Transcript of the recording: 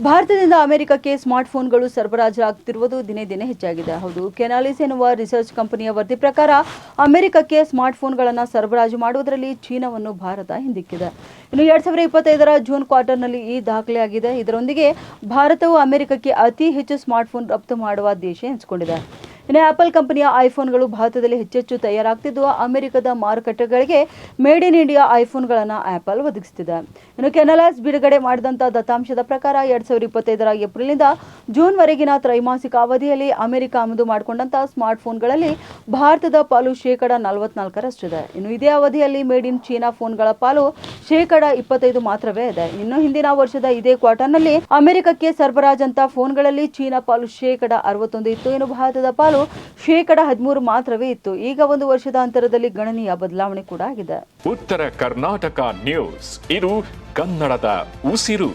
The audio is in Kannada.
ಭಾರತದಿಂದ ಅಮೆರಿಕಕ್ಕೆ ಸ್ಮಾರ್ಟ್ಫೋನ್ಗಳು ಸರಬರಾಜಾಗುತ್ತಿರುವುದು ದಿನೇ ದಿನೇ ಹೆಚ್ಚಾಗಿದೆ. ಹೌದು, ಕೆನಾಲಿಸ್ ಎನ್ನುವ ರಿಸರ್ಚ್ ಕಂಪನಿಯ ವರದಿ ಪ್ರಕಾರ ಅಮೆರಿಕಕ್ಕೆ ಸ್ಮಾರ್ಟ್ಫೋನ್ಗಳನ್ನು ಸರಬರಾಜು ಮಾಡುವುದರಲ್ಲಿ ಚೀನಾವನ್ನು ಭಾರತ ಹಿಂದಿಕ್ಕಿದೆ. ಇನ್ನು 2025ರ ಜೂನ್ ಕ್ವಾರ್ಟರ್ನಲ್ಲಿ ಈ ದಾಖಲೆಯಾಗಿದೆ. ಇದರೊಂದಿಗೆ ಭಾರತವು ಅಮೆರಿಕಕ್ಕೆ ಅತಿ ಹೆಚ್ಚು ಸ್ಮಾರ್ಟ್ಫೋನ್ ರಫ್ತು ಮಾಡುವ ದೇಶ ಎನಿಸಿಕೊಂಡಿದೆ. ಇನ್ನು ಆಪಲ್ ಕಂಪನಿಯ ಐಫೋನ್ಗಳು ಭಾರತದಲ್ಲಿ ಹೆಚ್ಚೆಚ್ಚು ತಯಾರಾಗ್ತಿದ್ದು ಅಮೆರಿಕದ ಮಾರುಕಟ್ಟೆಗಳಿಗೆ ಮೇಡ್ ಇನ್ ಇಂಡಿಯಾ ಐಫೋನ್ಗಳನ್ನು ಆಪಲ್ ಒದಗಿಸುತ್ತಿದೆ. ಇನ್ನು ಕೆನಾಲಿಸ್ ಬಿಡುಗಡೆ ಮಾಡಿದಂಥ ದತ್ತಾಂಶದ ಪ್ರಕಾರ 2025ರ ಏಪ್ರಿಲ್ನಿಂದ ಜೂನ್ವರೆಗಿನ ತ್ರೈಮಾಸಿಕ ಅವಧಿಯಲ್ಲಿ ಅಮೆರಿಕ ಆಮದು ಮಾಡಿಕೊಂಡಂಥ ಸ್ಮಾರ್ಟ್ಫೋನ್ಗಳಲ್ಲಿ ಭಾರತದ ಪಾಲು ಶೇಕಡ 44ರಷ್ಟಿದೆ. ಇನ್ನು ಇದೇ ಅವಧಿಯಲ್ಲಿ ಮೇಡ್ ಇನ್ ಚೀನಾ ಫೋನ್ಗಳ ಪಾಲು ಶೇಕಡ 25 ಮಾತ್ರವೇ ಇದೆ. ಇನ್ನು ಹಿಂದಿನ ವರ್ಷದ ಇದೇ ಕ್ವಾರ್ಟರ್ನಲ್ಲಿ ಅಮೆರಿಕಕ್ಕೆ ಸರಬರಾಜಂತ ಫೋನ್ಗಳಲ್ಲಿ ಚೀನಾ ಪಾಲು ಶೇಕಡ 61 ಇತ್ತು. ಇನ್ನು ಭಾರತದ ಪಾಲು ಶೇಕಡ 13 ಮಾತ್ರವೇ ಇತ್ತು. ಈಗ ಒಂದು ವರ್ಷದ ಅಂತರದಲ್ಲಿ ಗಣನೀಯ ಬದಲಾವಣೆ ಕೂಡ ಆಗಿದೆ. ಉತ್ತರ ಕರ್ನಾಟಕ ನ್ಯೂಸ್, ಇದು ಕನ್ನಡದ ಉಸಿರು.